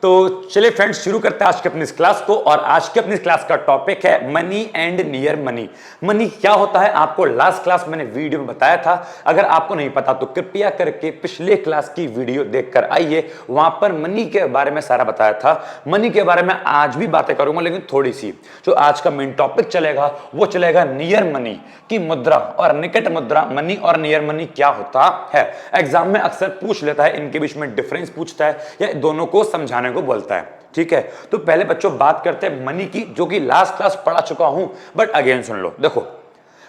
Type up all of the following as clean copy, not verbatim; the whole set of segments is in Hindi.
तो चलिए फ्रेंड्स, शुरू करते हैं आज की अपनी इस क्लास को। और आज की अपनी इस क्लास का टॉपिक है money and near money. Money क्या होता है आपको लास्ट क्लास मैंने वीडियो में बताया था। अगर आपको नहीं पता तो कृपया करके पिछले क्लास की वीडियो देखकर आइए, वहां पर मनी के बारे में सारा बताया था। मनी के बारे में आज भी बातें करूंगा, लेकिन थोड़ी सी। जो आज का मेन टॉपिक चलेगा वो चलेगा नियर मनी की मुद्रा और निकट मुद्रा। मनी और नियर मनी क्या होता है, एग्जाम में अक्सर पूछ लेता है, इनके बीच में डिफरेंस पूछता है या दोनों को समझाने को बोलता है। ठीक है, तो पहले बच्चों बात करते हैं मनी की, जो कि लास्ट क्लास पढ़ा चुका हूं, बट अगेन सुन लो। देखो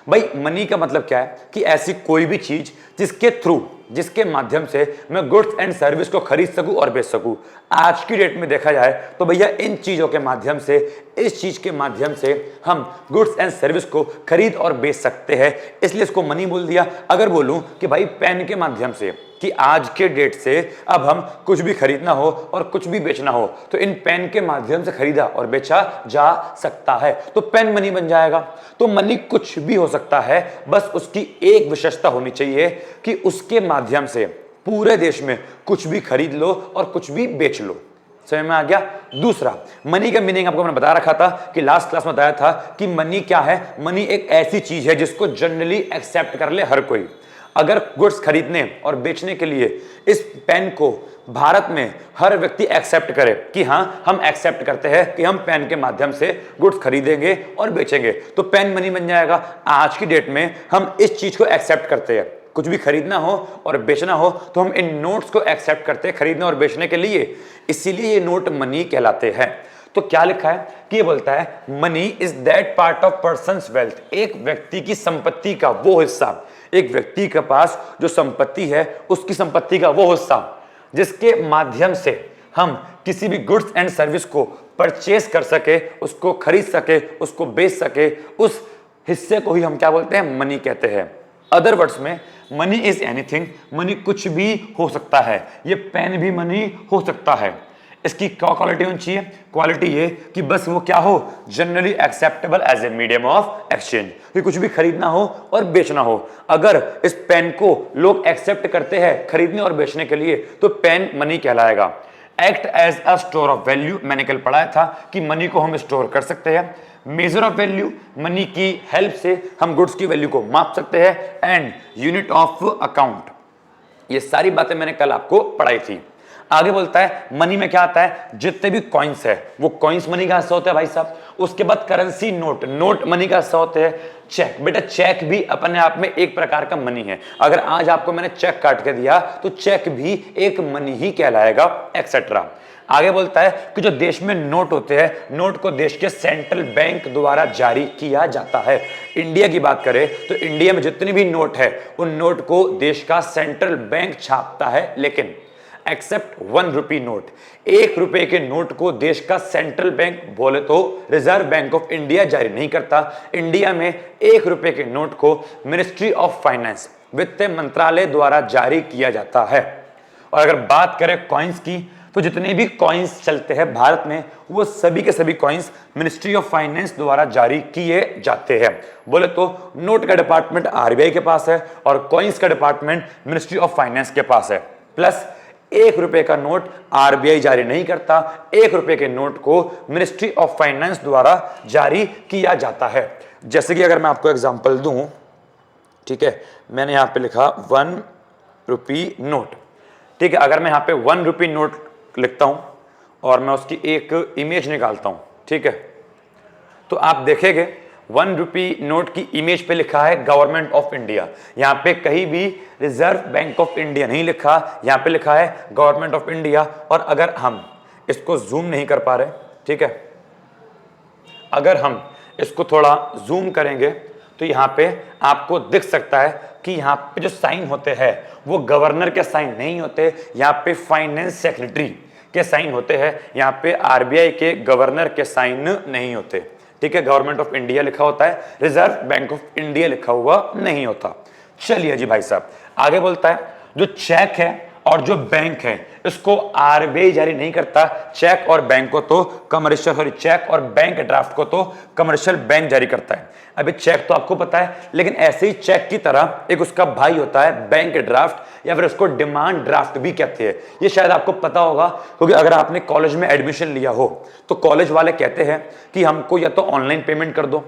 भाई, मनी का मतलब क्या है कि ऐसी कोई भी चीज जिसके थ्रू, जिसके माध्यम से मैं गुड्स एंड सर्विस को खरीद सकूं और बेच सकूं। आज की डेट में देखा जाए तो भैया इन चीजों के माध्यम से, इस चीज के माध्यम से हम गुड्स एंड सर्विस को खरीद और बेच सकते हैं, इसलिए इसको मनी बोल दिया। अगर बोलूं कि भाई पेन के माध्यम से, कि आज के डेट से अब हम कुछ भी खरीदना हो और कुछ भी बेचना हो तो इन पेन के माध्यम से खरीदा और बेचा जा सकता है, तो पेन मनी बन जाएगा। तो मनी कुछ भी हो सकता है, बस उसकी एक विशेषता होनी चाहिए कि उसके माध्यम से पूरे देश में कुछ भी खरीद लो और कुछ भी बेच लो। समझ में आ गया। दूसरा, मनी का मीनिंग आपको मैंने बता रखा था कि लास्ट क्लास में बताया था कि मनी क्या है। मनी एक ऐसी चीज है जिसको जनरली एक्सेप्ट कर ले हर कोई। अगर गुड्स खरीदने और बेचने के लिए इस पेन को भारत में हर व्यक्ति एक्सेप्ट करे कि हां हम एक्सेप्ट करते हैं कि हम पेन के माध्यम से गुड्स खरीदेंगे और बेचेंगे, तो पेन मनी बन जाएगा। आज की डेट में हम इस चीज को एक्सेप्ट करते हैं, कुछ भी खरीदना हो और बेचना हो तो हम इन नोट्स को एक्सेप्ट करते हैं खरीदने और बेचने के लिए, इसीलिए ये नोट मनी कहलाते हैं। तो क्या लिखा है कि ये बोलता है money is that part of persons wealth, एक व्यक्ति की संपत्ति का वो हिस्सा, एक व्यक्ति के पास जो संपत्ति है उसकी संपत्ति का वो हिस्सा जिसके माध्यम से हम किसी भी गुड्स एंड सर्विस को परचेस कर सके, उसको खरीद सके, उसको बेच सके, उस हिस्से को ही हम क्या बोलते हैं, मनी कहते हैं। अदर वर्ड्स में मनी इज एनीथिंग, मनी कुछ भी हो सकता है। ये पेन भी मनी हो सकता है। इसकी क्या क्वालिटी होनी चाहिए, क्वालिटी ये कि बस वो क्या हो, generally acceptable as a medium of exchange, कि कुछ भी खरीदना हो और बेचना हो। अगर इस पेन को लोग एक्सेप्ट करते हैं खरीदने और बेचने के लिए तो पेन मनी कहलाएगा। Act as a store of value, मैंने कल पढ़ाया था कि मनी को हम स्टोर कर सकते हैं। मेजर ऑफ वैल्यू, मनी की हेल्प से हम गुड्स की वैल्यू को माप सकते हैं। एंड यूनिट ऑफ अकाउंट, ये सारी बातें मैंने कल आपको पढ़ाई थी। आगे बोलता है मनी में क्या आता है, जितने भी कॉइन्स है वो कॉइन्स मनी का हिस्सा होता है भाई साहब। उसके बाद करेंसी, नोट, नोट मनी का हिस्सा होते हैं। चेक, बेटा चेक भी अपने आप में एक प्रकार का मनी है। अगर आज आपको मैंने चेक काट के दिया तो चेक भी एक मनी ही कहलाएगा, एक्सेट्रा। आगे बोलता है कि जो देश में नोट होते हैं, नोट को देश के सेंट्रल बैंक द्वारा जारी किया जाता है। इंडिया की बात करें तो इंडिया में जितनी भी नोट है उन नोट को देश का सेंट्रल बैंक छापता है, लेकिन एक्सेप्ट 1 रुपी नोट, 1 रुपए के नोट को देश का सेंट्रल बैंक, बोले तो रिजर्व बैंक ऑफ इंडिया, जारी नहीं करता। इंडिया में 1 रुपए के नोट को मिनिस्ट्री ऑफ फाइनेंस, वित्त मंत्रालय द्वारा जारी किया जाता है। और अगर बात करें कॉइन्स की तो जितने भी कॉइन्स चलते हैं भारत में वो सभी के सभी कॉइन्स मिनिस्ट्री ऑफ फाइनेंस द्वारा जारी किए जाते हैं। बोले तो नोट का डिपार्टमेंट आरबीआई के पास है और कॉइन्स का डिपार्टमेंट मिनिस्ट्री ऑफ फाइनेंस के पास है। प्लस 1 रुपए का नोट आरबीआई जारी नहीं करता, 1 रुपए के नोट को मिनिस्ट्री ऑफ फाइनेंस द्वारा जारी किया जाता है। जैसे कि अगर मैं आपको एग्जांपल दूं, ठीक है, मैंने यहां पे लिखा 1 रुपी नोट। ठीक है, अगर मैं यहां पे 1 रुपी नोट लिखता हूं और मैं उसकी एक इमेज निकालता हूं, ठीक है, तो आप देखेंगे 1 रुपी नोट की इमेज पे लिखा है गवर्नमेंट ऑफ इंडिया। यहां पे कहीं भी रिजर्व बैंक ऑफ इंडिया नहीं लिखा, यहां पे लिखा है गवर्नमेंट ऑफ इंडिया। और अगर हम इसको जूम नहीं कर पा रहे, ठीक है, अगर हम इसको थोड़ा जूम करेंगे तो यहां पे आपको दिख सकता है कि यहां पे जो साइन होते हैं वो गवर्नर के साइन नहीं होते, यहां पे फाइनेंस सेक्रेटरी के साइन होते हैं, यहां पे आरबीआई के गवर्नर के साइन नहीं होते। ठीक है, गवर्नमेंट ऑफ इंडिया लिखा होता है, रिजर्व बैंक ऑफ इंडिया लिखा हुआ नहीं होता। चलिए जी भाई साहब, आगे बोलता है जो चेक है और जो बैंक है इसको आरबीआई जारी नहीं करता, चेक और बैंक को तो कमर्शियल चेक और बैंक ड्राफ्ट को तो कमर्शियल बैंक जारी करता है। अभी चेक तो आपको पता है, लेकिन ऐसे ही चेक की तरह एक उसका भाई होता है बैंक ड्राफ्ट, या फिर उसको डिमांड ड्राफ्ट भी कहते हैं। ये शायद आपको पता होगा, क्योंकि अगर आपने कॉलेज में एडमिशन लिया हो तो कॉलेज वाले कहते हैं कि हमको या तो ऑनलाइन पेमेंट कर दो,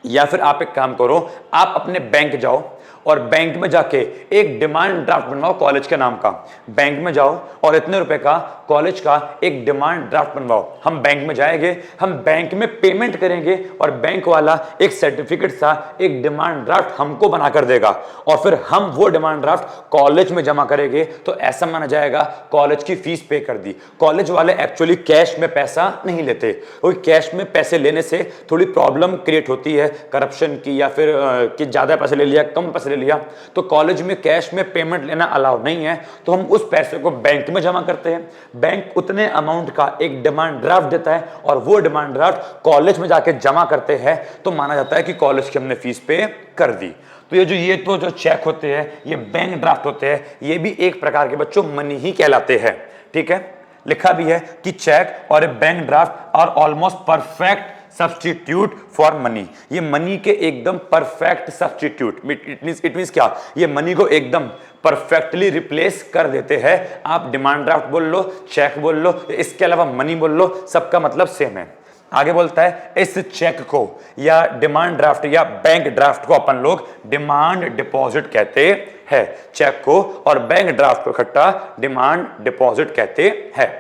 या फिर आप एक काम करो, आप अपने बैंक जाओ और बैंक में जाके एक डिमांड ड्राफ्ट बनवाओ कॉलेज के नाम का। बैंक में जाओ और इतने रुपए का कॉलेज का एक डिमांड ड्राफ्ट बनवाओ। हम बैंक में जाएंगे, हम बैंक में पेमेंट करेंगे और बैंक वाला एक सर्टिफिकेट सा एक डिमांड ड्राफ्ट हमको बनाकर देगा और फिर हम वो डिमांड ड्राफ्ट कॉलेज में जमा करेंगे, तो ऐसा माना जाएगा कॉलेज की फीस पे कर दी। कॉलेज वाले एक्चुअली कैश में पैसा नहीं लेते, क्योंकि कैश में पैसे लेने से थोड़ी प्रॉब्लम क्रिएट होती है करप्शन की, या फिर कि ज्यादा पैसे ले लिया कम पैसे ले लिया। तो कॉलेज में कैश में पेमेंट लेना अलाउ नहीं है, तो हम उस पैसे को बैंक में जमा करते हैं। बैंक उतने अमाउंट का एक डिमांड ड्राफ्ट देता है और वो डिमांड ड्राफ्ट कॉलेज में जाके जमा करते हैं, तो माना जाता है कि कॉलेज की हमने फीस पे कर दी। तो ये जो चेक होते हैं, ये बैंक ड्राफ्ट होते हैं, ये भी एक प्रकार के बच्चों मनी ही कहलाते हैं। ठीक है, लिखा भी है कि चेक और bank draft are almost perfect substitute for money. ये मनी के एकदम परफेक्ट सब्स्टिट्यूट, इट मींस क्या, ये मनी को एकदम परफेक्टली रिप्लेस कर देते हैं। आप डिमांड ड्राफ्ट बोल लो, चेक बोल लो, इसके अलावा मनी बोल लो, सबका मतलब सेम है। आगे बोलता है इस चेक को या डिमांड ड्राफ्ट या बैंक ड्राफ्ट को अपन लोग डिमांड डिपॉजिट कहते हैं। चेक को और बैंक ड्राफ्ट को इकट्ठा डिमांड डिपॉजिट कहते हैं।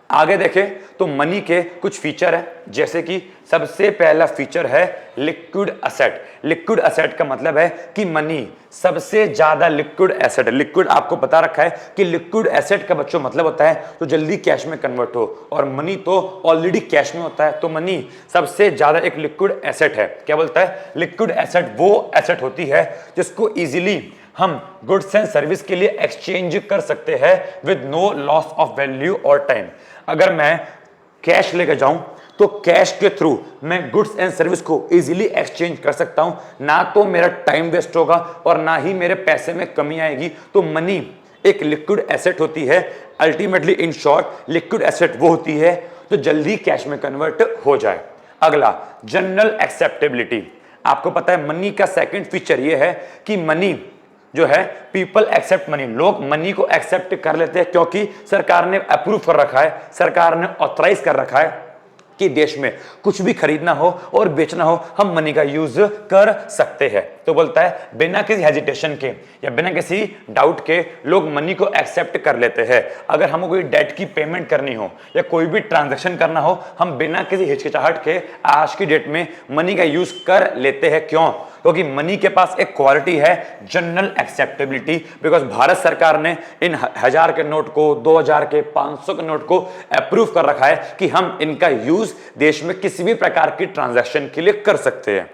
आगे देखें तो मनी के कुछ फीचर है, जैसे कि सबसे पहला फीचर है लिक्विड एसेट। लिक्विड एसेट का मतलब है कि मनी सबसे ज्यादा लिक्विड एसेट है। लिक्विड आपको पता रखा है कि लिक्विड एसेट का बच्चों मतलब होता है जो जल्दी कैश में कन्वर्ट हो, और मनी तो ऑलरेडी कैश में होता है। तो मनी सबसे ज्यादा एक लिक्विड एसेट है। क्या बोलता है, लिक्विड एसेट वो एसेट होती है जिसको इजीली हम गुड्स एंड सर्विस के लिए एक्सचेंज कर सकते हैं with no loss of value और टाइम। अगर मैं कैश लेकर जाऊं तो कैश के थ्रू मैं गुड्स एंड सर्विस को इजीली एक्सचेंज कर सकता हूं, ना तो मेरा टाइम वेस्ट होगा और ना ही मेरे पैसे में कमी आएगी। तो मनी एक लिक्विड एसेट होती है। Ultimately in short liquid asset वो होती है जो जल्दी कैश में कन्वर्ट हो जाए। अगला जनरल एक्सेप्टेबिलिटी। आपको पता है मनी का सेकंड फीचर ये है कि मनी जो है पीपल एक्सेप्ट मनी, लोग मनी को एक्सेप्ट कर लेते हैं, क्योंकि सरकार ने अप्रूव कर रखा है, सरकार ने ऑथराइज कर रखा है कि देश में कुछ भी खरीदना हो और बेचना हो हम मनी का यूज कर सकते हैं। तो बोलता है बिना किसी हेजिटेशन के या बिना किसी डाउट के लोग मनी को एक्सेप्ट कर लेते हैं। अगर हमें कोई डेट की पेमेंट करनी हो या कोई भी ट्रांजैक्शन करना हो, हम बिना किसी हिचकिचाहट के आज की डेट में मनी का यूज कर लेते हैं। क्यों? क्योंकि मनी के पास एक क्वालिटी है जनरल एक्सेप्टेबिलिटी। बिकॉज भारत सरकार ने इन 1000 के नोट को, 2000 के, 500 के नोट को अप्रूव कर रखा है कि हम इनका यूज देश में किसी भी प्रकार की ट्रांजैक्शन के लिए कर सकते हैं।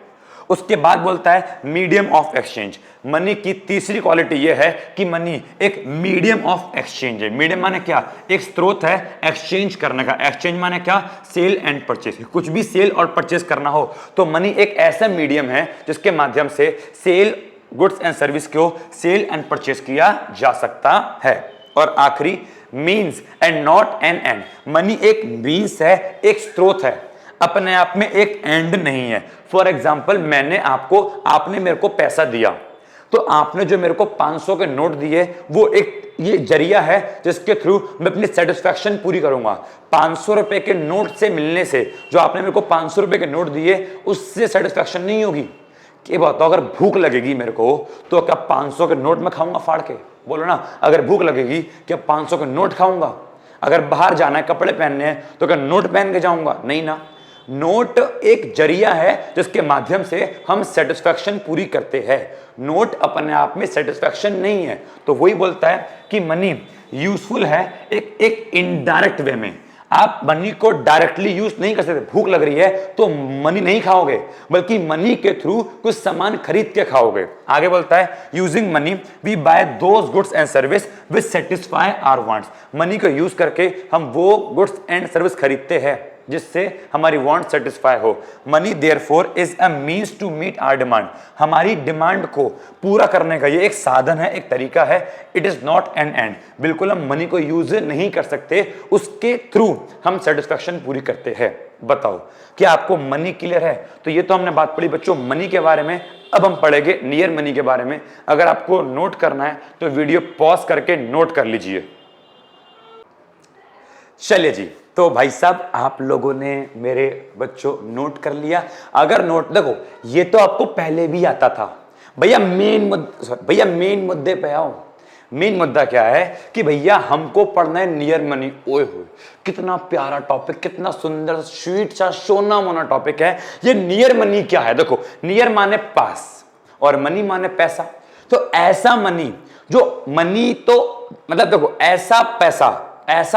उसके बाद बोलता है मीडियम ऑफ एक्सचेंज। मनी की तीसरी क्वालिटी यह है कि मनी एक मीडियम ऑफ एक्सचेंज है। मीडियम माने क्या? एक स्रोत है एक्सचेंज करने का। एक्सचेंज माने क्या? Sale and purchase. कुछ भी सेल और परचेज करना हो तो मनी एक ऐसा मीडियम है जिसके माध्यम से सेल, गुड्स एंड सर्विस को सेल एंड परचेज किया जा सकता है। और आखिरी means and not an and. Money एक मीन्स है, एक स्रोत है, अपने आप में एक एंड नहीं है। फॉर एग्जाम्पल आपने मेरे को पैसा दिया, तो आपने जो मेरे को 500 के नोट दिए वो एक ये जरिया है जिसके थ्रू मैं अपनी सेटिस्फैक्शन पूरी करूंगा। 500 रुपए के नोट से मिलने से, जो आपने मेरे को 500 रुपए के नोट दिए उससे सेटिस्फैक्शन नहीं होगी। कि बताओ अगर भूख लगेगी मेरे को तो क्या 500 के नोट में खाऊंगा फाड़ के? बोलो ना, अगर भूख लगेगी क्या 500 के नोट खाऊंगा? अगर बाहर जाना है, कपड़े पहनने हैं, तो क्या नोट पहन के जाऊंगा? नहीं ना। नोट एक जरिया है जिसके माध्यम से हम सेटिस्फैक्शन पूरी करते हैं। नोट अपने आप में सेटिस्फैक्शन नहीं है। तो वही बोलता है कि मनी यूजफुल है एक इनडायरेक्ट वे में। आप मनी को डायरेक्टली यूज नहीं कर सकते। भूख लग रही है तो मनी नहीं खाओगे, बल्कि मनी के थ्रू कुछ सामान खरीद के खाओगे। आगे बोलता है using money we buy those goods and service which satisfy our wants. Money को यूज करके हम वो गुड्स एंड सर्विस खरीदते हैं जिससे हमारी वांट सेटिस्फाई हो। Money therefore is a means to meet our demand, हमारी डिमांड को पूरा करने का ये एक साधन है, एक तरीका है। It is not an and, बिल्कुल हम मनी को यूज नहीं कर सकते, उसके थ्रू हम सेटिस्फेक्शन पूरी करते हैं। बताओ क्या आपको मनी क्लियर है? तो ये तो हमने बात पढ़ी बच्चों मनी के बारे में। अब हम पढ़ेंगे नियर मनी के बारे में। अगर आपको नोट करना है तो वीडियो पॉज करके नोट कर लीजिए। चलिए जी, तो भाई साहब आप लोगों ने मेरे बच्चों नोट कर लिया? अगर नोट देखो ये तो आपको पहले भी आता था। भैया मेन मुद्दे पे आओ। मेन मुद्दा क्या है कि भैया हमको पढ़ना है नियर मनी। ओए होए कितना प्यारा टॉपिक, कितना सुंदर स्वीट सा सोना मोना टॉपिक है ये। नियर मनी क्या है? देखो नियर माने पास और मनी माने पैसा। तो ऐसा मनी जो मनी तो मतलब देखो ऐसा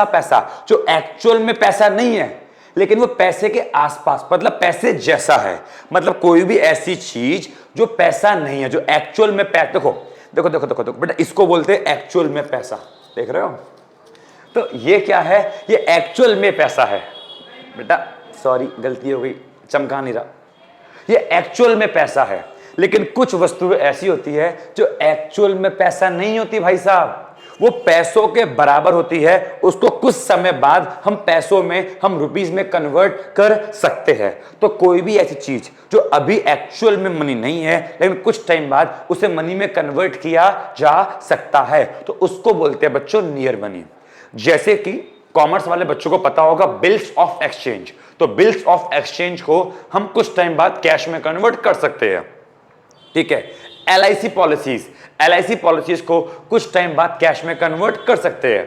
पैसा जो एक्चुअल में पैसा नहीं है लेकिन वो पैसे के आसपास, मतलब पैसे जैसा है। मतलब कोई भी ऐसी चीज जो पैसा नहीं है, जो एक्चुअल में पैसा। देखो बेटा इसको बोलते हैं एक्चुअल में पैसा। देख रहे हो? तो ये क्या है? ये एक्चुअल में पैसा है बेटा। सॉरी गलती हो गई, चमका नहीं रहा। ये एक्चुअल में पैसा है, लेकिन कुछ वस्तुएं ऐसी होती है जो एक्चुअल में पैसा नहीं होती भाई साहब। वो पैसों के बराबर होती है, उसको कुछ समय बाद हम पैसों में, हम रुपीस में कन्वर्ट कर सकते हैं। तो कोई भी ऐसी चीज जो अभी एक्चुअल में मनी नहीं है लेकिन कुछ टाइम बाद उसे मनी में कन्वर्ट किया जा सकता है, तो उसको बोलते हैं बच्चों नियर मनी। जैसे कि कॉमर्स वाले बच्चों को पता होगा बिल्स ऑफ एक्सचेंज। तो बिल्स ऑफ एक्सचेंज को हम कुछ टाइम बाद कैश में कन्वर्ट कर सकते हैं। ठीक है। एलआईसी पॉलिसीज को कुछ टाइम बाद कैश में कन्वर्ट कर सकते हैं।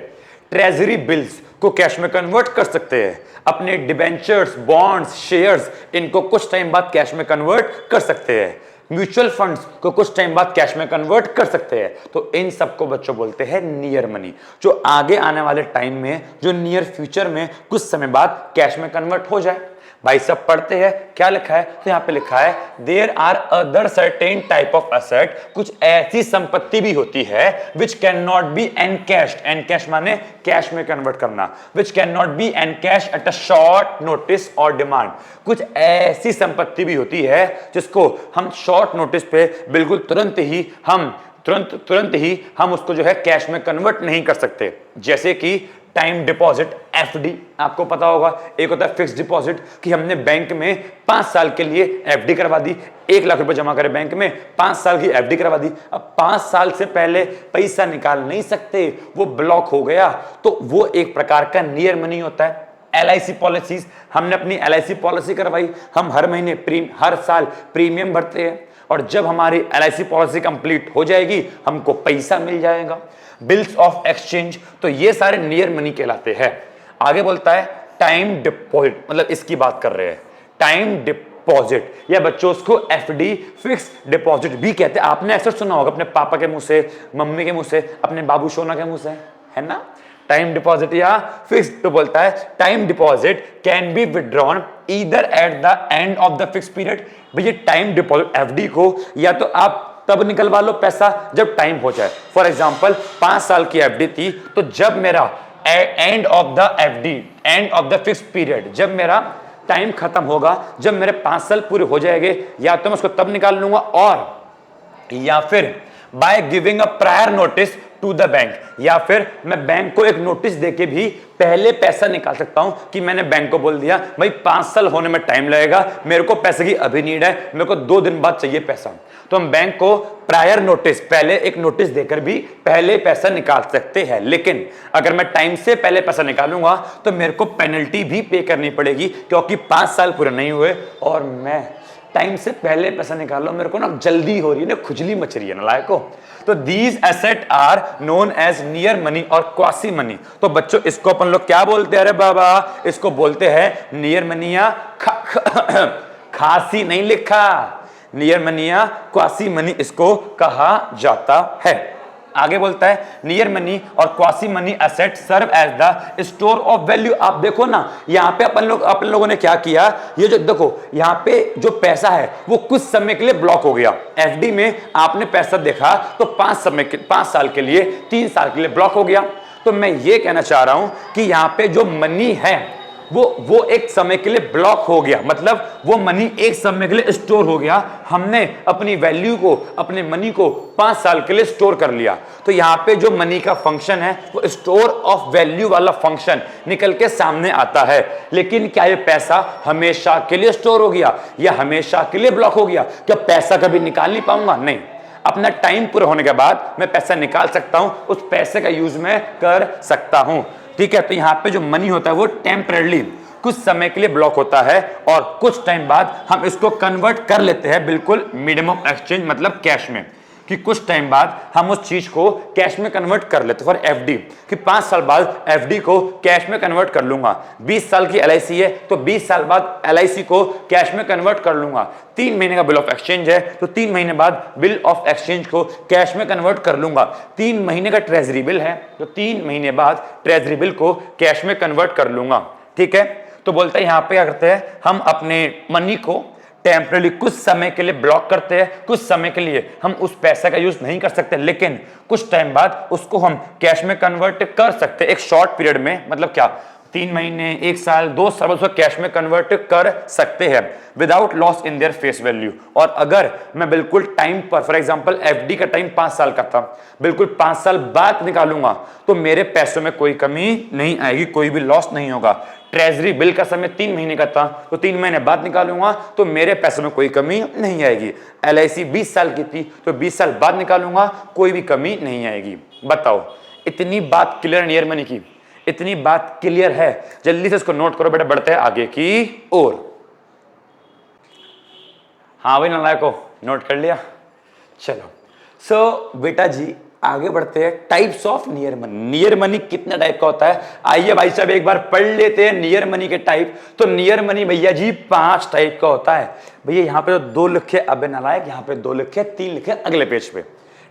ट्रेजरी बिल्स को कैश में कन्वर्ट कर सकते हैं। अपने डिबेंचर्स, बॉन्ड्स, शेयर्स, इनको कुछ टाइम बाद कैश में कन्वर्ट कर सकते हैं। म्यूचुअल फंड्स को कुछ टाइम बाद कैश में कन्वर्ट कर सकते हैं। तो इन सबको बच्चों बोलते हैं नियर मनी, जो आगे आने वाले टाइम में, जो नियर फ्यूचर में कुछ समय बाद कैश में कन्वर्ट हो जाए। भाई सब पढ़ते हैं क्या लिखा है? तो यहां पे लिखा है there are other certain type of asset, कुछ ऐसी संपत्ति भी होती है which can not be encashed. Encash माने कैश में कन्वर्ट करना। Which can not be encashed at a short notice और डिमांड। कुछ ऐसी संपत्ति भी होती है जिसको हम शॉर्ट नोटिस पे बिल्कुल तुरंत ही हम उसको जो है कैश में कन्वर्ट नहीं कर सकते। जैसे कि टाइम डिपॉजिट, एफडी, आपको पता होगा। एक होता है फिक्स डिपॉजिट कि हमने बैंक में 5 साल के लिए एफडी करवा दी, 1 लाख रुपए जमा करे बैंक में, 5 साल की एफडी करवा दी। अब 5 साल से पहले पैसा निकाल नहीं सकते, वो ब्लॉक हो गया, तो वो एक प्रकार का नियर मनी होता है। एलआईसी पॉलिसीज, हमने अपनी एलआईसी पॉलिसी करवाई, हम हर महीने हर साल प्रीमियम भरते हैं और जब हमारी एलआईसी पॉलिसी कंप्लीट हो जाएगी हमको पैसा मिल जाएगा। बिल्स ऑफ एक्सचेंज, तो ये सारे नियर मनी कहलाते हैं। आगे बोलता है टाइम डिपॉजिट, मतलब इसकी बात कर रहे हैं। टाइम डिपॉजिट या बच्चों उसको एफडी, फिक्स डिपॉजिट भी कहते हैं। आपने अक्सर सुना होगा अपने पापा के मुंह से, मम्मी के मुंह से, अपने बाबू सोना के मुंह से, है ना? टाइम डिपॉजिट या फिक्स। तो बोलता है time deposit can be withdrawn either at the end of the fix period. भैया टाइम डिपॉजिट एफडी को या तो आप तब निकलवा लो पैसा जब टाइम हो जाए। फॉर एग्जांपल 5 साल की एफडी थी, तो जब मेरा end of the FD, end of the fix period, जब मेरा टाइम खत्म होगा, जब मेरे 5 साल पूरे हो जाएंगे, या तो मैं उसको तब निकाल लूंगा और या फिर by giving a prior notice to the bank, या फिर मैं बैंक को एक नोटिस देके भी पहले पैसा निकाल सकता हूं कि मैंने बैंक को बोल दिया भाई 5 साल होने में टाइम लगेगा, मेरे को पैसे की अभी नीड है, मेरे को 2 दिन बाद चाहिए पैसा। तो हम बैंक को प्रायर नोटिस, पहले एक नोटिस देकर भी पहले पैसा निकाल सकते हैं। लेकिन अगर मैं टाइम से पहले पैसा निकालूंगा तो मेरे को पेनल्टी भी पे करनी पड़ेगी, क्योंकि 5 साल पूरे नहीं हुए और मैं टाइम से पहले पैसा निकाल लो, मेरे को ना जल्दी हो रही है ना, खुजली मच रही है ना लायको। तो these asset are known as near money और क्वासी मनी। तो बच्चों इसको अपन लोग क्या बोलते हैं? अरे बाबा इसको बोलते हैं नियर मनी या खासी नहीं लिखा, नियर मनी या क्वासी मनी इसको कहा जाता है। आगे बोलता है नियर मनी और quasi money asset serve as the store of value. आप देखो ना यहाँ पे अपन लोगों ने क्या किया, ये जो देखो यहाँ पे जो पैसा है वो कुछ समय के लिए ब्लॉक हो गया। एफडी में आपने पैसा देखा तो 5 साल के लिए, 3 साल के लिए ब्लॉक हो गया। तो मैं ये कहना चाह रहा हूं कि यहाँ पे जो मनी है वो एक समय के लिए ब्लॉक हो गया, मतलब वो मनी एक समय के लिए स्टोर हो गया। हमने अपनी वैल्यू को, अपने मनी को 5 साल के लिए स्टोर कर लिया। तो यहां पे जो मनी का फंक्शन है वो स्टोर ऑफ वैल्यू वाला फंक्शन निकल के सामने आता है। लेकिन क्या ये पैसा हमेशा के लिए स्टोर हो गया या हमेशा के लिए ब्लॉक हो गया? क्या पैसा कभी निकाल नहीं पाऊंगा? नहीं, अपना टाइम पूरा होने के बाद मैं पैसा निकाल सकता हूं, उस पैसे का यूज मैं कर सकता हूं। ठीक है, तो यहां पे जो मनी होता है वो टेम्पररी कुछ समय के लिए ब्लॉक होता है और कुछ टाइम बाद हम इसको कन्वर्ट कर लेते हैं बिल्कुल मीडियम ऑफ एक्सचेंज मतलब कैश में, कि कुछ टाइम बाद हम उस चीज को कैश में कन्वर्ट कर लेते हैं। फॉर एफडी, कि 5 साल बाद एफडी को कैश में कन्वर्ट कर लूंगा। 20 साल की एलआईसी है तो 20 साल बाद एलआईसी को कैश में कन्वर्ट कर लूंगा। 3 महीने का बिल ऑफ एक्सचेंज है तो 3 महीने बाद बिल ऑफ एक्सचेंज को कैश में कन्वर्ट कर लूंगा। 3 महीने का ट्रेजरी बिल है तो 3 महीने बाद ट्रेजरी बिल को कैश में कन्वर्ट कर लूंगा। ठीक है, तो बोलते हैं यहां पे क्या करते हैं, हम अपने मनी को टेम्पररी कुछ समय के लिए ब्लॉक करते हैं, कुछ समय के लिए हम उस पैसे का यूज नहीं कर सकते, लेकिन कुछ टाइम बाद उसको हम कैश में कन्वर्ट कर सकते हैं एक शॉर्ट पीरियड में। मतलब क्या, 3 महीने, 1 साल, 2 साल उसको कैश में कन्वर्ट कर सकते हैं without loss in their face value. और अगर मैं बिल्कुल टाइम पर, फॉर एग्जांपल एफडी का टाइम 5 साल का था, बिल्कुल 5 साल बाद निकालूंगा तो मेरे पैसों में कोई कमी नहीं आएगी, कोई भी लॉस नहीं होगा। ट्रेजरी बिल का समय 3 महीने का था तो 3 महीने बाद निकालूंगा तो मेरे पैसों में कोई कमी नहीं आएगी। एलआईसी 20 साल की थी तो 20 साल बाद निकालूंगा, कोई भी कमी नहीं आएगी। बताओ, इतनी बात क्लियर नियर मनी की? इतनी बात क्लियर है? जल्दी से इसको नोट करो बेटा, बढ़ते हैं आगे की ओर। हाँ भाई नालायको, नोट कर लिया? चलो, सो बेटा जी आगे बढ़ते हैं। Types of near money. Near money कितने टाइप का होता है? आइए भाई साहब एक बार पढ़ लेते हैं नियर मनी के टाइप। तो नियर मनी भैया जी 5 टाइप का होता है। भैया यहाँ पे तो 2 लिखे, अबे नालायक, यहाँ पे 2 लिखे, 3 लिखे अगले पेज पे।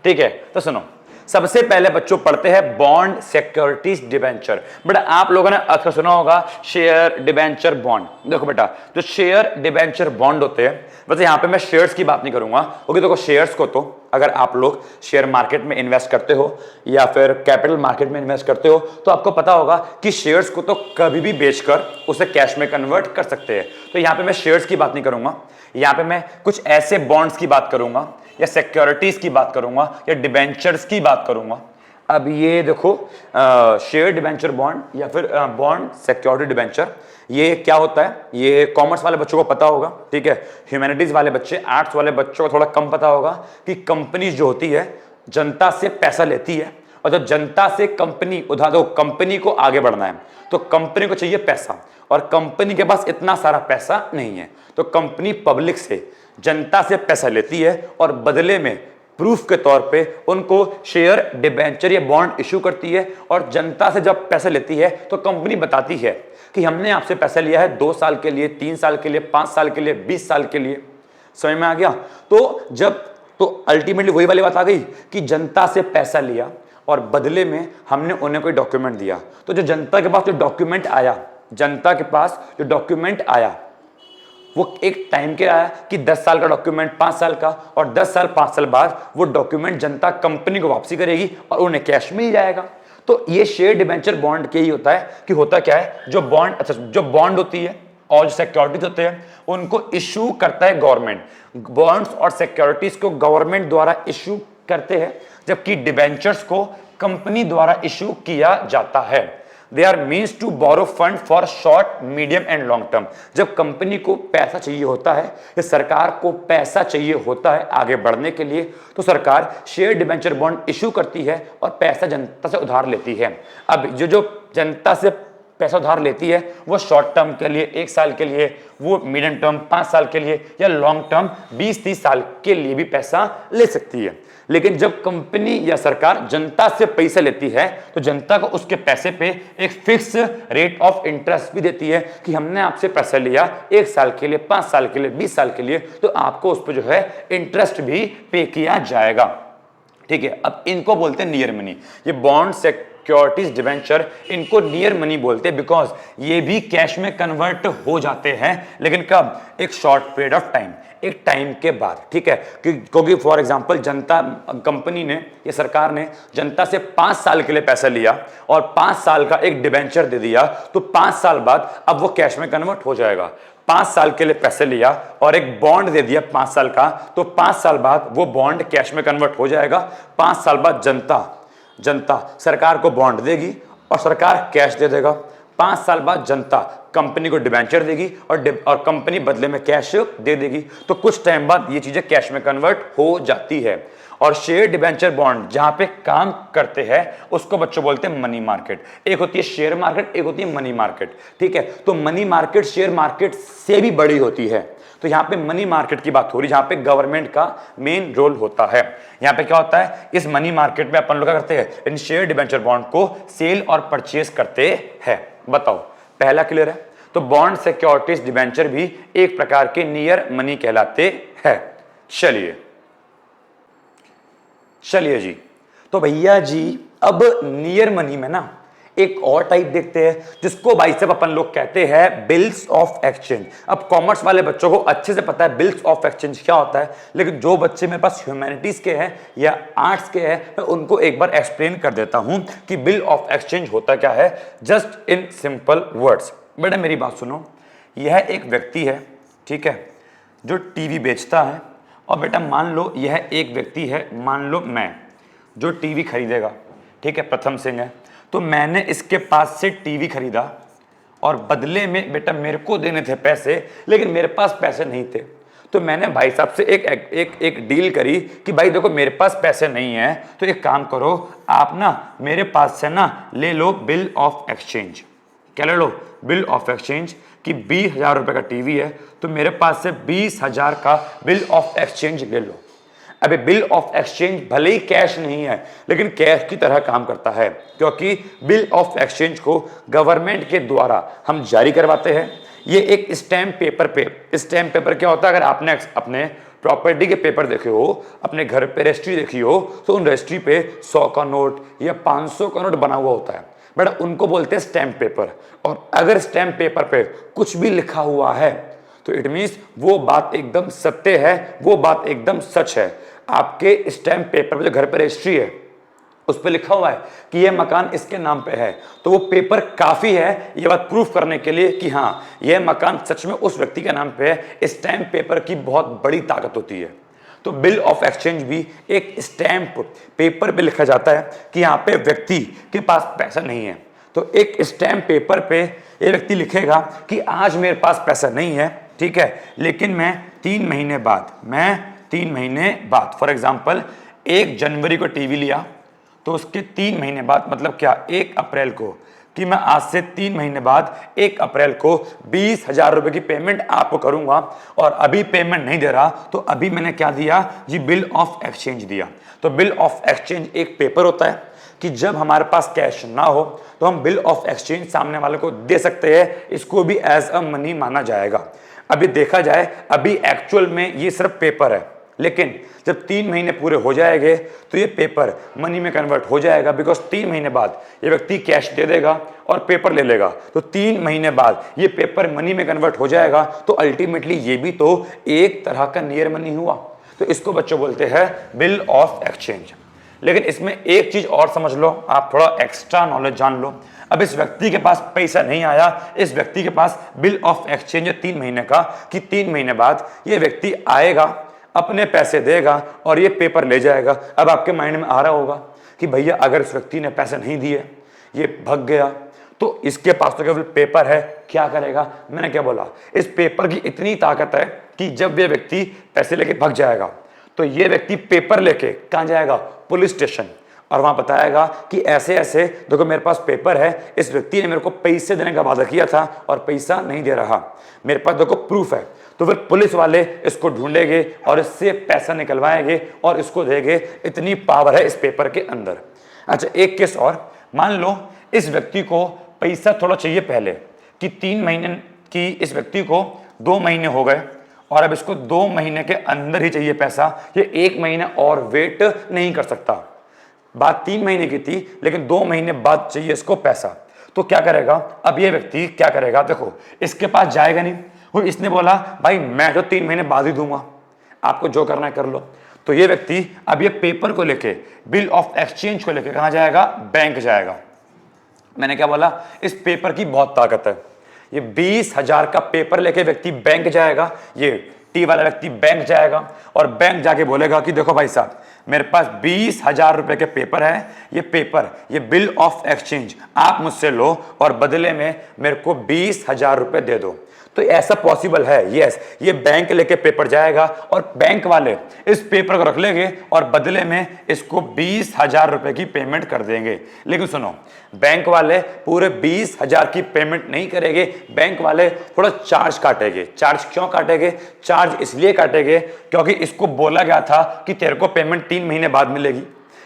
ठीक है, तो सुनो, सबसे पहले बच्चों पढ़ते हैं बॉन्ड, सिक्योरिटीज, डिबेंचर। बेटा आप लोगों ने अक्सर सुना होगा शेयर, डिबेंचर, बॉन्ड। देखो बेटा, जो शेयर, डिबेंचर, बॉन्ड होते हैं, वैसे यहां पे मैं शेयर्स की बात नहीं करूंगा, क्योंकि देखो शेयर्स को तो अगर आप लोग शेयर मार्केट में इन्वेस्ट करते हो या फिर कैपिटल मार्केट में इन्वेस्ट करते हो तो आपको पता होगा कि शेयर्स को तो कभी भी बेचकर उसे कैश में कन्वर्ट कर सकते हैं। तो यहां पे मैं शेयर्स की बात नहीं करूंगा, यहां पे मैं कुछ ऐसे बॉन्ड्स की बात करूंगा या सिक्योरिटीज की बात करूंगा या डिबेंचर्स की बात करूंगा। अब ये देखो, शेयर डिबेंचर बॉन्ड या फिर बॉन्ड सिक्योरिटी डिबेंचर, ये क्या होता है? ये कॉमर्स वाले बच्चों को पता होगा, ठीक है। ह्यूमैनिटीज वाले बच्चे, आर्ट्स वाले बच्चों को थोड़ा कम पता होगा कि कंपनी जो होती है जनता से पैसा लेती है, और जब जनता से कंपनी उधार दो, कंपनी को आगे बढ़ना है तो कंपनी को चाहिए पैसा, और कंपनी के पास इतना सारा पैसा नहीं है, तो कंपनी पब्लिक से, जनता से पैसा लेती है और बदले में प्रूफ के तौर पे उनको शेयर, डिबेंचर या बॉन्ड इशू करती है। और जनता से जब पैसा लेती है तो कंपनी बताती है कि हमने आपसे पैसा लिया है 2 साल के लिए, 3 साल के लिए, 5 साल के लिए, 20 साल के लिए। समझ में आ गया? तो अल्टीमेटली वही वाली बात आ गई कि जनता से पैसा लिया और बदले में हमने उन्हें कोई डॉक्यूमेंट दिया। तो जो जनता के पास जो डॉक्यूमेंट आया, जनता के पास जो डॉक्यूमेंट आया वो एक टाइम के आया कि 10 साल का डॉक्यूमेंट, 5 साल का, और 10 साल 5 साल बाद वो डॉक्यूमेंट जनता कंपनी को वापसी करेगी और उन्हें कैश मिल जाएगा। तो ये शेयर, डिबेंचर, बॉन्ड के ही होता है कि होता क्या है, जो बॉन्ड होती है और जो सिक्योरिटीज होते हैं उनको इशू करता है गवर्नमेंट। बॉन्ड्स और सिक्योरिटीज को गवर्नमेंट द्वारा इशू करते हैं, जबकि डिबेंचर्स को कंपनी द्वारा इशू किया जाता है। They are means to borrow fund for short, medium and long term. जब कंपनी को पैसा चाहिए होता है या सरकार को पैसा चाहिए होता है आगे बढ़ने के लिए, तो सरकार शेयर, डिबेंचर, बॉन्ड इशू करती है और पैसा जनता से उधार लेती है। अब जो जनता से पैसा उधार लेती है वो शॉर्ट टर्म के लिए 1 साल के लिए, वो मीडियम टर्म 5 साल के लिए, या लॉन्ग टर्म 20-30 साल के लिए भी पैसा ले सकती है। लेकिन जब कंपनी या सरकार जनता से पैसा लेती है तो जनता को उसके पैसे पे एक फिक्स रेट ऑफ इंटरेस्ट भी देती है कि हमने आपसे पैसा लिया 1 साल के लिए, 5 साल के लिए, 20 साल के लिए, तो आपको उस पर जो है इंटरेस्ट भी पे किया जाएगा। ठीक है, अब इनको बोलते हैं नियर मनी। ये बॉन्ड, सिक्योरिटीज डिबेंचर, इनको नियर मनी बोलते हैं बिकॉज ये भी कैश में कन्वर्ट हो जाते हैं, लेकिन कब? एक शॉर्ट पीरियड ऑफ टाइम, एक टाइम के बाद, ठीक है। क्योंकि फॉर एग्जांपल जनता कंपनी ने या सरकार ने जनता से 5 साल के लिए पैसा लिया और 5 साल का एक डिबेंचर दे दिया, तो 5 साल बाद अब वो कैश में कन्वर्ट हो जाएगा। 5 साल के लिए पैसे लिया और एक बॉन्ड दे दिया 5 साल का, तो 5 साल बाद वो बॉन्ड कैश में कन्वर्ट हो जाएगा। 5 साल बाद जनता सरकार को बॉन्ड देगी और सरकार कैश दे देगा। 5 साल बाद जनता कंपनी को डिबेंचर देगी और कंपनी बदले में कैश दे देगी। तो कुछ टाइम बाद ये चीजें कैश में कन्वर्ट हो जाती है। और शेयर डिबेंचर बॉन्ड जहां पे काम करते हैं उसको बच्चों बोलते हैं मनी मार्केट। एक होती है शेयर मार्केट, एक होती है मनी मार्केट, ठीक है। तो मनी मार्केट शेयर मार्केट से भी बड़ी होती है। तो यहाँ पे मनी मार्केट की बात हो रही है जहां पे गवर्नमेंट का मेन रोल होता है। यहाँ पे क्या होता है, इस मनी मार्केट में अपन लोग क्या करते हैं, इन शेयर डिबेंचर बॉन्ड को सेल और परचेज करते हैं। बताओ, पहला क्लियर है? तो बॉन्ड, सिक्योरिटीज, डिबेंचर भी एक प्रकार के नियर मनी कहलाते हैं। चलिए जी, तो भैया जी अब नियर मनी में ना एक और टाइप देखते हैं जिसको भाई साहब अपन लोग कहते हैं बिल्स ऑफ एक्सचेंज। अब कॉमर्स वाले बच्चों को अच्छे से पता है बिल्स ऑफ एक्सचेंज क्या होता है, लेकिन जो बच्चे मेरे पास ह्यूमैनिटीज के हैं या आर्ट्स के हैं मैं उनको एक बार एक्सप्लेन कर देता हूं कि बिल ऑफ एक्सचेंज होता क्या है, जस्ट इन सिंपल वर्ड्स। बेटा मेरी बात सुनो, यह एक व्यक्ति है, ठीक है, जो टीवी बेचता है। और बेटा मान लो यह एक व्यक्ति है, मान लो मैं, जो टीवी खरीदेगा, ठीक है, प्रथम सिंह है। तो मैंने इसके पास से टीवी खरीदा और बदले में बेटा मेरे को देने थे पैसे, लेकिन मेरे पास पैसे नहीं थे। तो मैंने भाई साहब से एक डील करी कि भाई देखो मेरे पास पैसे नहीं है, तो एक काम करो आप ना मेरे पास से ना ले लो बिल ऑफ एक्सचेंज। क्या ले लो? Bill of exchange. कि 20,000 रुपए का टीवी है तो मेरे पास से 20,000 का बिल ऑफ एक्सचेंज ले लो। अबे बिल ऑफ एक्सचेंज भले ही कैश नहीं है लेकिन कैश की तरह काम करता है, क्योंकि बिल ऑफ एक्सचेंज को गवर्नमेंट के द्वारा हम जारी करवाते हैं। ये एक स्टैम्प पेपर पे, स्टैम्प पेपर क्या होता है, अगर आपने अपने प्रॉपर्टी के पेपर देखे हो, अपने घर पे रजिस्ट्री देखी हो, तो उन रजिस्ट्री पे 100 का नोट या 500 का नोट बना हुआ होता है, बट उनको बोलते हैं स्टैम्प पेपर। और अगर स्टैम्प पेपर पे कुछ भी लिखा हुआ है तो इट मीन्स वो बात एकदम सत्य है, वो बात एकदम सच है। आपके स्टैम्प पेपर पे जो घर पे रजिस्ट्री है उस पर लिखा हुआ है कि यह मकान इसके नाम पे है, तो वो पेपर काफी है ये बात प्रूफ करने के लिए कि हाँ यह मकान सच में उस व्यक्ति के नाम पे है। स्टैम्प पेपर की बहुत बड़ी ताकत होती है। तो बिल ऑफ एक्सचेंज भी एक स्टैम्प पेपर पे लिखा जाता है कि यहाँ पे व्यक्ति के पास पैसा नहीं है, तो एक स्टैम्प पेपर पे ये व्यक्ति लिखेगा कि आज मेरे पास पैसा नहीं है, ठीक है, लेकिन मैं 3 महीने बाद फॉर एग्जांपल 1 जनवरी को टीवी लिया, तो उसके 3 महीने बाद मतलब क्या 1 अप्रैल को, कि मैं आज से 3 महीने बाद 1 अप्रैल को 20,000 रुपए की पेमेंट आपको करूंगा और अभी पेमेंट नहीं दे रहा, तो अभी मैंने क्या दिया जी, बिल ऑफ एक्सचेंज दिया। तो बिल ऑफ एक्सचेंज एक पेपर होता है कि जब हमारे पास कैश ना हो तो हम बिल ऑफ एक्सचेंज सामने वाले को दे सकते हैं, इसको भी एज अ मनी माना जाएगा। अभी देखा जाए अभी एक्चुअल में ये सिर्फ पेपर है, लेकिन जब 3 महीने पूरे हो जाएंगे तो ये पेपर मनी में कन्वर्ट हो जाएगा, बिकॉज 3 महीने बाद ये व्यक्ति कैश दे देगा और पेपर ले लेगा, तो 3 महीने बाद ये पेपर मनी में कन्वर्ट हो जाएगा। तो अल्टीमेटली ये भी तो एक तरह का नियर मनी हुआ, तो इसको बच्चों बोलते हैं बिल ऑफ एक्सचेंज। लेकिन इसमें एक चीज और समझ लो, आप थोड़ा एक्स्ट्रा नॉलेज जान लो। अब इस व्यक्ति के पास पैसा नहीं आया, इस व्यक्ति के पास बिल ऑफ एक्सचेंज है 3 महीने का, कि 3 महीने बाद ये व्यक्ति आएगा, अपने पैसे देगा और ये पेपर ले जाएगा। अब आपके माइंड में आ रहा होगा कि भैया अगर इस व्यक्ति ने पैसे नहीं दिए, ये भाग गया, तो इसके पास तो केवल पेपर है, क्या करेगा? मैंने क्या बोला, इस पेपर की इतनी ताकत है कि जब ये व्यक्ति पैसे लेके भाग जाएगा तो ये व्यक्ति पेपर लेके कहाँ जाएगा? पुलिस स्टेशन, और वहां बताएगा कि ऐसे ऐसे देखो मेरे पास पेपर है, इस व्यक्ति ने मेरे को पैसे देने का वादा किया था और पैसा नहीं दे रहा, मेरे पास देखो प्रूफ है। तो फिर पुलिस वाले इसको ढूंढेंगे और इससे पैसा निकलवाएंगे और इसको देंगे, इतनी पावर है इस पेपर के अंदर। अच्छा एक केस और, मान लो इस व्यक्ति को पैसा थोड़ा चाहिए पहले, कि 3 महीने की इस व्यक्ति को 2 महीने हो गए और अब इसको 2 महीने के अंदर ही चाहिए पैसा, ये 1 महीना और वेट नहीं कर सकता। बात 3 महीने की थी, लेकिन 2 महीने बाद चाहिए इसको पैसा। तो क्या करेगा अब ये व्यक्ति, क्या करेगा, देखो इसके पास जाएगा नहीं, और इसने बोला भाई मैं तो 3 महीने बाद ही दूंगा, आपको जो करना है कर लो। तो ये व्यक्ति अब ये पेपर को लेके, बिल ऑफ एक्सचेंज को लेके कहां जाएगा, बैंक जाएगा। मैंने क्या बोला, इस पेपर की बहुत ताकत है। ये 20,000 का पेपर लेके व्यक्ति बैंक जाएगा, ये टी वाला व्यक्ति बैंक जाएगा और बैंक जाके बोलेगा कि देखो भाई साहब, मेरे पास 20,000 रुपए के पेपर है, ये पेपर, ये बिल ऑफ एक्सचेंज आप मुझसे लो और बदले में मेरे को 20,000 रुपए दे दो। तो ऐसा पॉसिबल है, यस। ये बैंक लेके पेपर जाएगा और बैंक वाले इस पेपर को रख लेंगे और बदले में इसको 20,000 रुपए की पेमेंट कर देंगे। लेकिन सुनो, बैंक वाले पूरे 20,000 की पेमेंट नहीं करेंगे, बैंक वाले थोड़ा चार्ज काटेंगे। चार्ज क्यों काटेंगे, चार्ज इसलिए काटेंगे क्योंकि इसको बोला गया था कि तेरे को पेमेंट 3 महीने बाद मिलेगी,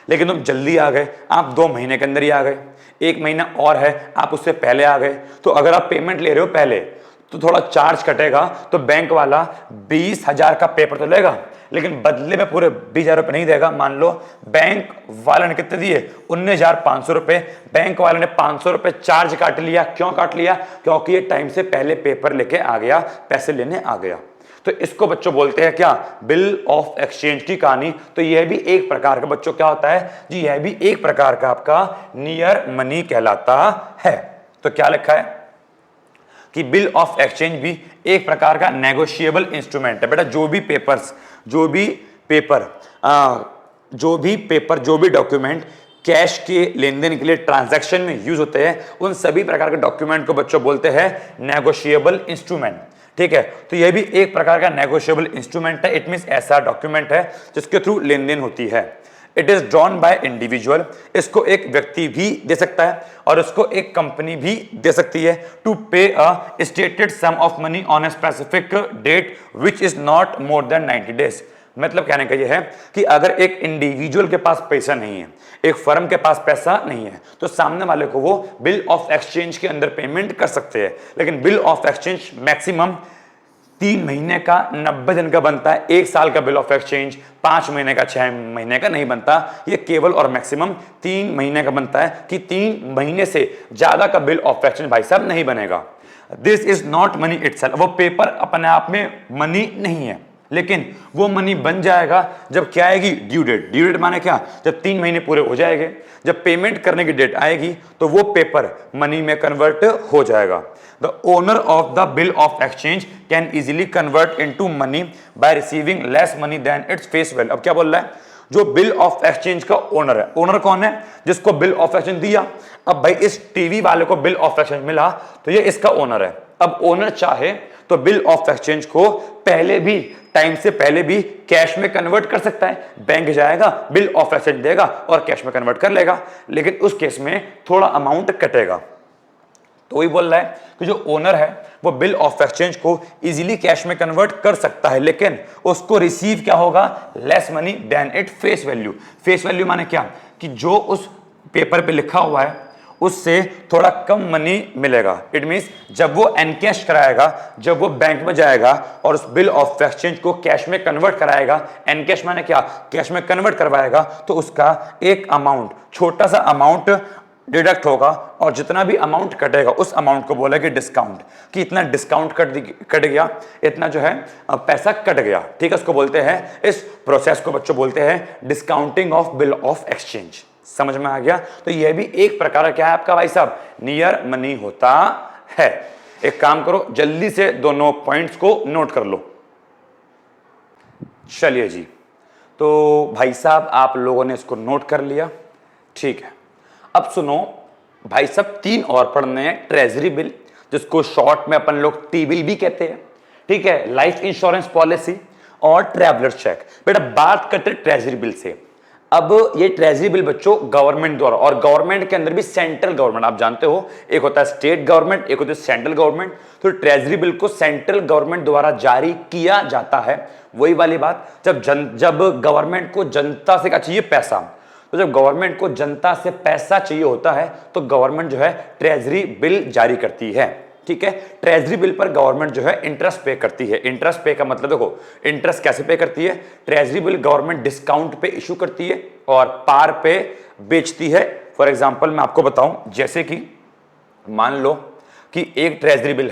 लेकिन तुम जल्दी आ गए, आप 2 महीने के अंदर ही आ गए। 1 महीना और है, आप उससे पहले आ गए। तो अगर आप पेमेंट ले रहे हो पहले तो थोड़ा चार्ज कटेगा। तो बैंक वाला 20,000 का पेपर तो लेगा, लेकिन बदले में पूरे 20,000 रुपए नहीं देगा। मान लो बैंक वाले ने कितने दिए, 19,500 रुपए। बैंक वाले ने 500 रुपए चार्ज काट लिया। क्यों काट लिया, क्योंकि ये टाइम से पहले पेपर लेके आ गया, पैसे लेने आ गया। तो इसको बच्चों बोलते हैं क्या, बिल ऑफ एक्सचेंज की कहानी। तो यह भी एक प्रकार का बच्चों क्या होता है जी, यह भी एक प्रकार का आपका नियर मनी कहलाता है। तो क्या लिखा है कि बिल ऑफ एक्सचेंज भी एक प्रकार का नेगोशिएबल इंस्ट्रूमेंट है। बेटा जो भी पेपर जो भी डॉक्यूमेंट कैश के लेन देन के लिए ट्रांजैक्शन में यूज होते हैं, उन सभी प्रकार के डॉक्यूमेंट को बच्चों बोलते हैं नेगोशिएबल इंस्ट्रूमेंट। ठीक है, तो यह भी एक प्रकार का नेगोशिएबल इंस्ट्रूमेंट है। इट मींस ऐसा डॉक्यूमेंट है जिसके थ्रू लेन देन होती है। It is drawn by individual, इसको एक व्यक्ति भी दे सकता है और इसको एक कंपनी भी दे सकती है, to pay a stated sum of money on a specific date which is not more than 90 days. मतलब कहने का यह है कि अगर एक इंडिविजुअल के पास पैसा नहीं है, एक फर्म के पास पैसा नहीं है, तो सामने वाले को वो बिल ऑफ एक्सचेंज के अंदर पेमेंट कर सकते हैं। लेकिन बिल ऑफ एक्सचेंज मैक्सिमम 3 महीने का, 90 दिन का बनता है। 1 साल का बिल ऑफ एक्सचेंज 5 महीने का, 6 महीने का नहीं बनता। ये केवल और मैक्सिमम 3 महीने का बनता है कि 3 महीने से ज्यादा का बिल ऑफ एक्सचेंज भाई साहब नहीं बनेगा। This is not money itself, वो पेपर अपने आप में मनी नहीं है, लेकिन वो मनी बन जाएगा जब क्या आएगी, ड्यू डेट। ड्यू डेट माने क्या, जब 3 महीने पूरे हो जाएंगे, जब पेमेंट करने की डेट आएगी तो वो पेपर मनी में कन्वर्ट हो जाएगा। The owner of the bill of exchange can easily convert into money by receiving less money than its face value. अब क्या बोल रहा है, जो बिल ऑफ एक्सचेंज का ओनर है, ओनर कौन है, जिसको बिल ऑफ एक्सचेंज दिया। अब भाई इस टीवी वाले को बिल ऑफ एक्सचेंज मिला तो ये इसका ओनर है। अब ओनर चाहे तो बिल ऑफ एक्सचेंज को पहले भी, टाइम से पहले भी कैश में कन्वर्ट कर सकता है। बैंक जाएगा, बिल ऑफ एक्सचेंज देगा और कैश में कन्वर्ट कर लेगा, लेकिन उस केस में थोड़ा अमाउंट कटेगा। तो वही बोल रहा है कि जो ओनर है वो बिल ऑफ एक्सचेंज को इजीली कैश में कन्वर्ट कर सकता है, लेकिन उसको रिसीव क्या होगा, less money than it face value. Face value माने क्या, कि जो उस पेपर पे लिखा हुआ है उससे थोड़ा कम मनी मिलेगा। इट मींस जब वो एनकैश कराएगा, जब वो बैंक में जाएगा और उस बिल ऑफ एक्सचेंज को कैश में कन्वर्ट कराएगा, एनकैश माने क्या, कैश में कन्वर्ट करवाएगा, तो उसका एक अमाउंट, छोटा सा अमाउंट डिडक्ट होगा और जितना भी अमाउंट कटेगा उस अमाउंट को बोलेंगे डिस्काउंट, कि इतना डिस्काउंट कट गया, इतना जो है पैसा कट गया। ठीक है, उसको बोलते हैं, इस प्रोसेस को बच्चों बोलते हैं discounting of bill of exchange. समझ में आ गया। तो यह भी एक प्रकार का क्या है आपका भाई साहब, नियर मनी होता है। एक काम करो, जल्दी से दोनों पॉइंट्स को नोट कर लो। चलिए जी, तो भाई साहब आप लोगों ने इसको नोट कर लिया, ठीक है। अब सुनो भाई साहब, 3 और पढ़ने हैं, ट्रेजरी बिल, जिसको शॉर्ट में अपन लोग टी बिल भी कहते हैं, ठीक है, लाइफ इंश्योरेंस पॉलिसी और ट्रैवलर चेक। बेटा बात करते हैं ट्रेजरी बिल से। अब ये ट्रेजरी बिल बच्चों गवर्नमेंट द्वारा, और गवर्नमेंट के अंदर भी सेंट्रल गवर्नमेंट, आप जानते हो एक होता है स्टेट गवर्नमेंट, एक होता है सेंट्रल गवर्नमेंट। तो ट्रेजरी बिल को सेंट्रल गवर्नमेंट द्वारा जारी किया जाता है। वही वाली बात, जब गवर्नमेंट को जनता से क्या चाहिए, पैसा, तो जब गवर्नमेंट को जनता से पैसा चाहिए होता है तो गवर्नमेंट जो है ट्रेजरी बिल जारी करती है। ठीक है। ट्रेजरी बिल पर गवर्नमेंट जो है इंटरेस्ट पे करती है। इंटरेस्ट पे का मतलब देखो, इंटरेस्ट कैसे पे करती है? ट्रेजरी बिल गवर्नमेंट डिस्काउंट पे इशू करती है और पार पे बेचती है। फॉर एग्जांपल मैं आपको बताऊं, जैसे कि मान लो कि एक ट्रेजरी बिल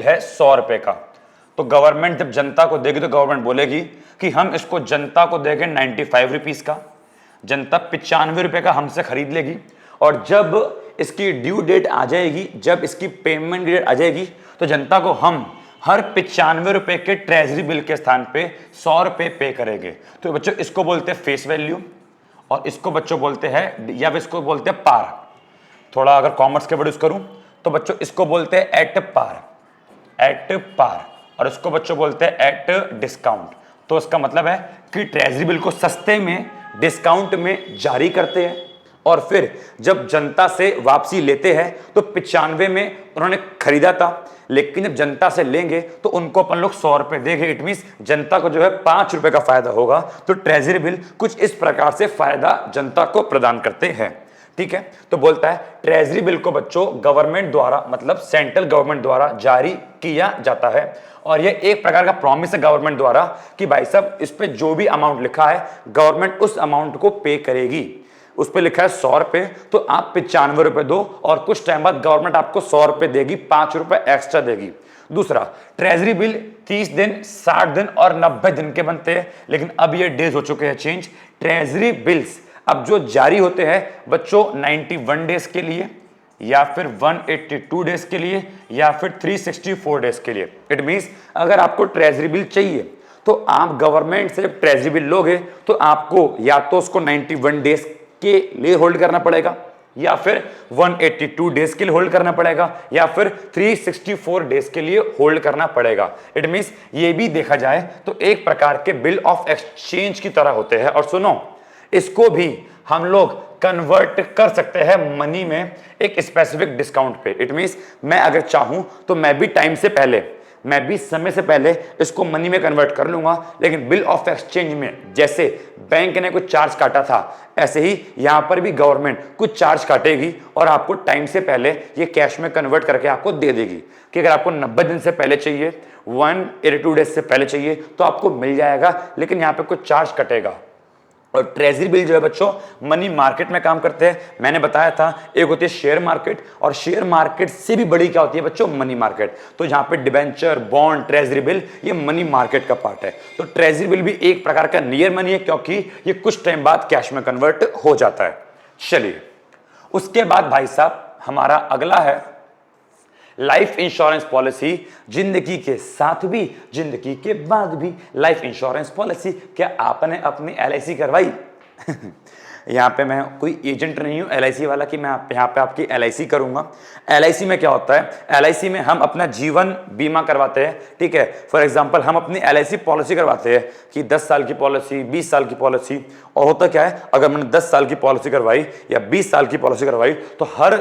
है 100 रुपए का, तो गवर्नमेंट जब जनता को देगी तो गवर्नमेंट बोलेगी कि हम इसको जनता को देंगे 95 रुपीज का, जनता 95 रुपए का हमसे खरीद लेगी, और जब इसकी ड्यू डेट आ जाएगी, जब इसकी पेमेंट डेट आ जाएगी, तो जनता को हम हर 95 रुपए के ट्रेजरी बिल के स्थान पे 100 रुपए पे करेंगे। तो बच्चों इसको बोलते हैं फेस वैल्यू, और इसको बच्चों बोलते हैं, या इसको बोलते हैं पार। थोड़ा अगर कॉमर्स के वर्ड यूज करूं तो बच्चों इसको बोलते हैं एट पार, और इसको बच्चों बोलते हैं एट डिस्काउंट। तो इसका मतलब है कि ट्रेजरी बिल को सस्ते में डिस्काउंट में जारी करते हैं, और फिर जब जनता से वापसी लेते हैं तो 95 में उन्होंने खरीदा था, लेकिन जब जनता से लेंगे तो उनको अपन लोग 100 रुपए देंगे। इट मींस जनता को जो है 5 रुपए का फायदा होगा। तो ट्रेजरी बिल कुछ इस प्रकार से फायदा जनता को प्रदान करते हैं, ठीक है। तो बोलता है ट्रेजरी बिल को बच्चों गवर्नमेंट द्वारा, मतलब सेंट्रल गवर्नमेंट द्वारा जारी किया जाता है, और ये एक प्रकार का प्रॉमिस है गवर्नमेंट द्वारा कि भाई साहब इस पे जो भी अमाउंट लिखा है गवर्नमेंट उस अमाउंट को पे करेगी। उस पे लिखा है 100 रुपए, तो आप 95 रुपए दो, और कुछ टाइम बाद गवर्नमेंट आपको 100 रुपए देगी, 5 रुपए एक्स्ट्रा देगी। दूसरा, ट्रेजरी बिल 30 दिन, 60 दिन और 90 दिन के बनते हैं, लेकिन अब ये डेज हो चुके हैं चेंज। ट्रेजरी बिल्स अब जो जारी होते हैं बच्चों 91 डेज के लिए, या फिर 182 डेज के लिए, या फिर 364 डेज के लिए। इट मींस अगर आपको ट्रेजरी बिल चाहिए तो आप गवर्नमेंट से ट्रेजरी बिल लोगे तो आपको या तो उसको 91 डेज के लिए होल्ड करना पड़ेगा, या फिर 182 डेज के लिए होल्ड करना पड़ेगा, या फिर 364 डेज के लिए होल्ड करना पड़ेगा। इट मींस ये भी देखा जाए तो एक प्रकार के बिल ऑफ एक्सचेंज की तरह होते हैं। और सुनो, इसको भी हम लोग कन्वर्ट कर सकते हैं मनी में एक स्पेसिफिक डिस्काउंट पे। इट मींस मैं अगर चाहूं तो मैं भी समय से पहले इसको मनी में कन्वर्ट कर लूंगा, लेकिन बिल ऑफ एक्सचेंज में जैसे बैंक ने कुछ चार्ज काटा था, ऐसे ही यहां पर भी गवर्नमेंट कुछ चार्ज काटेगी और आपको टाइम से पहले ये कैश में कन्वर्ट करके आपको दे देगी कि अगर आपको 90 दिन से पहले चाहिए, 182 डेज से पहले चाहिए तो आपको मिल जाएगा, लेकिन यहां पे कुछ चार्ज कटेगा। और ट्रेजरी बिल जो है बच्चों मनी मार्केट में काम करते हैं। मैंने बताया था एक होती है शेयर मार्केट, और शेयर मार्केट से भी बड़ी क्या होती है बच्चों? Money market. तो जहां पे डिबेंचर, बॉन्ड, ट्रेजरी बिल ये मनी मार्केट का पार्ट है। तो ट्रेजरी बिल भी एक प्रकार का नियर मनी है, क्योंकि ये कुछ टाइम बाद कैश में कन्वर्ट हो जाता है। चलिए, उसके बाद भाई साहब हमारा अगला है लाइफ इंश्योरेंस पॉलिसी। जिंदगी के साथ भी, जिंदगी के बाद भी लाइफ इंश्योरेंस पॉलिसी। क्या आपने अपनी LIC करवाई? यहाँ पे मैं कोई एजेंट नहीं हूँ LIC वाला कि मैं यहाँ पे आपकी LIC करूंगा। LIC में क्या होता है? LIC में हम अपना जीवन बीमा करवाते हैं, ठीक है। फॉर एग्जांपल हम अपनी LIC पॉलिसी करवाते हैं कि 10 साल की पॉलिसी, 20 साल की पॉलिसी। और होता क्या है, अगर मैंने 10 साल की पॉलिसी करवाई या 20 साल की पॉलिसी करवाई तो हर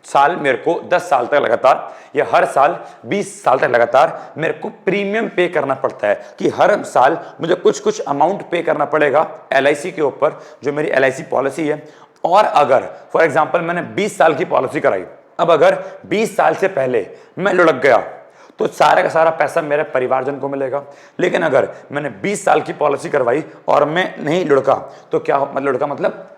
साल मेरे को 10 साल तक लगातार, या हर साल 20 साल तक लगातार मेरे को प्रीमियम पे करना पड़ता है कि हर साल मुझे कुछ अमाउंट पे करना पड़ेगा LIC के ऊपर, जो मेरी LIC पॉलिसी है। और अगर फॉर एग्जांपल मैंने 20 साल की पॉलिसी कराई, अब अगर 20 साल से पहले मैं लुढ़क गया तो सारा का सारा पैसा मेरे परिवारजन को मिलेगा। लेकिन अगर मैंने 20 साल की पॉलिसी करवाई और मैं नहीं लुढ़का तो क्या मतलब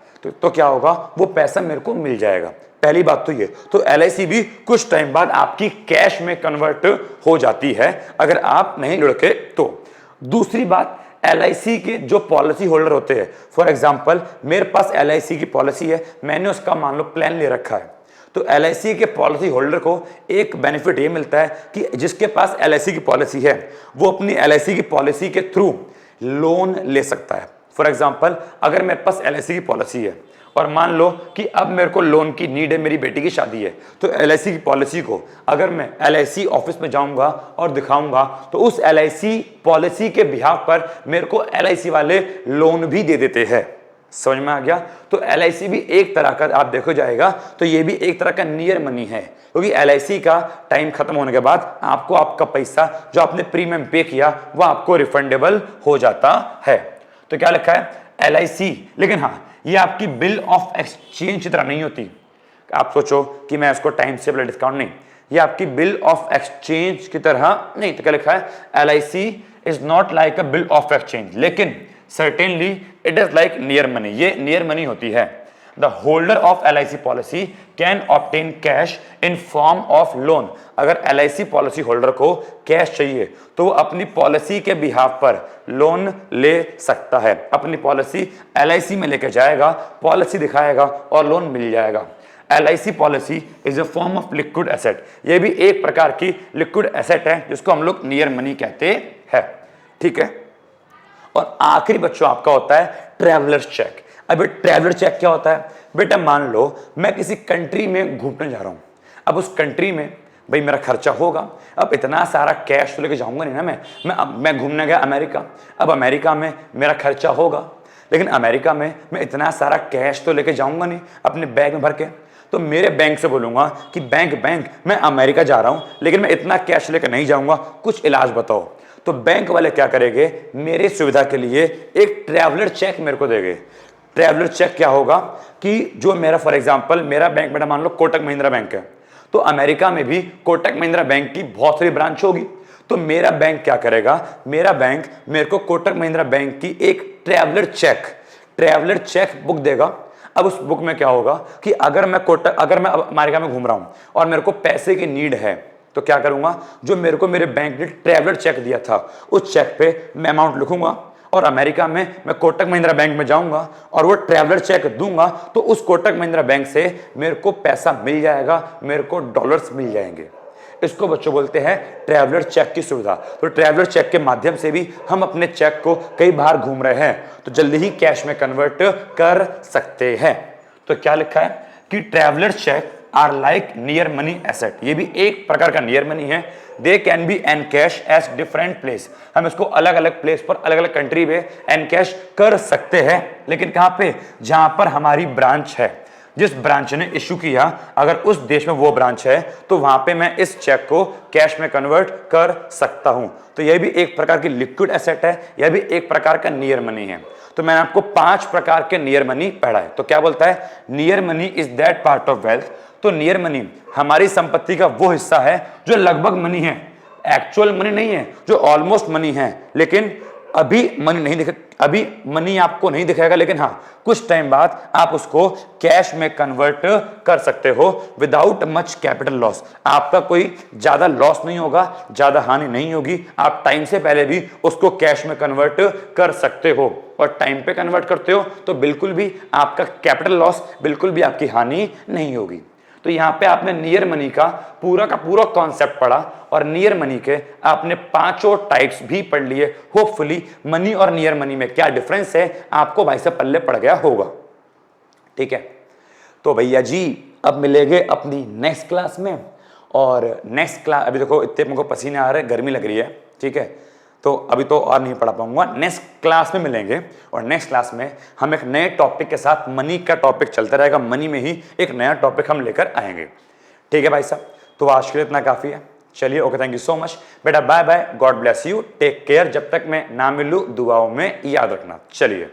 तो क्या होगा? वो पैसा मेरे को मिल जाएगा। पहली बात तो ये। तो LIC भी कुछ टाइम बाद आपकी कैश में कन्वर्ट हो जाती है अगर आप नहीं लुढ़के तो। दूसरी बात, LIC के जो पॉलिसी होल्डर होते हैं, फॉर एग्जांपल मेरे पास LIC की पॉलिसी है, मैंने उसका मान लो प्लान ले रखा है, तो LIC के पॉलिसी होल्डर को एक बेनिफिट ये मिलता है कि जिसके पास LIC की पॉलिसी है वो अपनी LIC की पॉलिसी के थ्रू लोन ले सकता है। फॉर एग्जांपल अगर मेरे पास LIC की पॉलिसी है और मान लो कि अब मेरे को लोन की नीड है, मेरी बेटी की शादी है, तो LIC की पॉलिसी को अगर मैं LIC ऑफिस में जाऊंगा और दिखाऊंगा तो उस LIC पॉलिसी के बिहाफ पर मेरे को LIC वाले लोन भी दे देते हैं। समझ में आ गया? तो LIC भी एक तरह का, आप देखो जाएगा तो ये भी एक तरह का नियर मनी है, क्योंकि LIC का टाइम खत्म होने के बाद आपको आपका पैसा जो आपने प्रीमियम पे किया वो आपको रिफंडेबल हो जाता है। तो क्या लिखा है? LIC। लेकिन हाँ, ये आपकी बिल ऑफ एक्सचेंज की तरह नहीं होती। आप सोचो कि मैं इसको टाइम से पहले डिस्काउंट, नहीं, ये आपकी बिल ऑफ एक्सचेंज की तरह नहीं। तो क्या लिखा है, LIC is not like a bill of exchange, लेकिन certainly it is like near money, ये नियर मनी होती है। The holder of LIC policy can obtain cash in form of loan. अगर LIC पॉलिसी होल्डर को कैश चाहिए तो वो अपनी पॉलिसी के बिहाफ पर लोन ले सकता है, अपनी पॉलिसी LIC में लेके जाएगा, पॉलिसी दिखाएगा और लोन मिल जाएगा। LIC policy is a form of liquid asset, ये भी एक प्रकार की लिक्विड एसेट है जिसको हम लोग नियर मनी कहते हैं, ठीक है। और आखिरी बच्चों आपका होता है ट्रैवलर्स चेक। अब ट्रैवलर चेक क्या होता है, बेटा मान लो मैं किसी कंट्री में घूमने जा रहा हूं, अब उस कंट्री में भाई मेरा खर्चा होगा, अब इतना सारा कैश तो लेके जाऊंगा नहीं ना, मैं घूमने गया अमेरिका, अब अमेरिका में मेरा खर्चा होगा, लेकिन अमेरिका में मैं इतना सारा कैश तो लेके जाऊंगा नहीं अपने बैग में भर के। तो मेरे बैंक से बोलूंगा कि बैंक मैं अमेरिका जा रहा हूं लेकिन मैं इतना कैश लेकर नहीं जाऊंगा, कुछ इलाज बताओ। तो बैंक वाले क्या करेंगे, मेरी सुविधा के लिए एक ट्रैवलर चेक मेरे को देंगे। ट्रैवलर चेक क्या होगा कि जो मेरा फॉर एग्जांपल मेरा बैंक बेटा मान लो कोटक महिंद्रा बैंक है, तो अमेरिका में भी कोटक महिंद्रा बैंक की बहुत सारी ब्रांच होगी, तो मेरा बैंक क्या करेगा, मेरा बैंक मेरे को कोटक महिंद्रा बैंक की एक ट्रैवलर चेक बुक देगा। अब उस बुक में क्या होगा कि अगर मैं अमेरिका में घूम रहा हूं और मेरे को पैसे की नीड है तो क्या करूंगा, जो मेरे को मेरे बैंक ने ट्रैवलर चेक दिया था उस चेक पे मैं अमाउंट लिखूंगा और अमेरिका में मैं कोटक महिंद्रा बैंक में जाऊंगा और वो ट्रैवलर चेक दूंगा, तो उस कोटक महिंद्रा बैंक से मेरे को पैसा मिल जाएगा, मेरे को डॉलर्स मिल जाएंगे। इसको बच्चों बोलते हैं ट्रैवलर चेक की सुविधा। तो ट्रैवलर चेक के माध्यम से भी हम अपने चेक को कई बार घूम रहे हैं तो जल्दी ही कैश में कन्वर्ट कर सकते हैं। तो क्या लिखा है कि traveller cheque are like near money asset, ये भी एक प्रकार का नियर मनी है। They can be encash as different place, हम इसको अलग अलग प्लेस पर अलग अलग कंट्री में एनकैश कर सकते हैं, लेकिन कहां पे, जहां पर हमारी ब्रांच है, जिस ब्रांच ने इश्यू किया अगर उस देश में वो ब्रांच है तो वहां पे मैं इस चेक को कैश में कन्वर्ट कर सकता हूं। तो यह भी एक प्रकार की लिक्विड एसेट है, यह भी एक प्रकार का नियर मनी है। तो मैंने आपको 5 प्रकार के नियर मनी पढ़ा है। तो क्या बोलता है, near money is that part of wealth, तो नियर मनी हमारी संपत्ति का वो हिस्सा है जो लगभग मनी है, एक्चुअल मनी नहीं है, जो ऑलमोस्ट मनी है, लेकिन अभी मनी नहीं दिखे, अभी मनी आपको नहीं दिखेगा, लेकिन हाँ कुछ टाइम बाद आप उसको कैश में कन्वर्ट कर सकते हो विदाउट मच कैपिटल लॉस। आपका कोई ज्यादा लॉस नहीं होगा, ज्यादा हानि नहीं होगी, आप टाइम से पहले भी उसको कैश में कन्वर्ट कर सकते हो और टाइम पे कन्वर्ट करते हो तो बिल्कुल भी आपका कैपिटल लॉस, बिल्कुल भी आपकी हानि नहीं होगी। तो यहां पे आपने नियर मनी का पूरा कॉन्सेप्ट पढ़ा और नियर मनी के आपने 5 टाइप्स भी पढ़ लिए। होपफुली मनी और नियर मनी में क्या डिफरेंस है आपको भाई से पल्ले पड़ गया होगा, ठीक है। तो भैया जी अब मिलेंगे अपनी नेक्स्ट क्लास में, और नेक्स्ट क्लास अभी देखो इतने मुझको पसीने आ रहे हैं, गर्मी लग रही है, ठीक है, तो अभी तो और नहीं पढ़ा पाऊंगा, नेक्स्ट क्लास में मिलेंगे और नेक्स्ट क्लास में हम एक नए टॉपिक के साथ, मनी का टॉपिक चलता रहेगा, मनी में ही एक नया टॉपिक हम लेकर आएंगे, ठीक है भाई साहब। तो आज के लिए इतना काफी है, चलिए okay, thank you so much बेटा, bye bye, God bless you, take care, जब तक मैं ना मिलूं दुआओं में याद रखना, चलिए।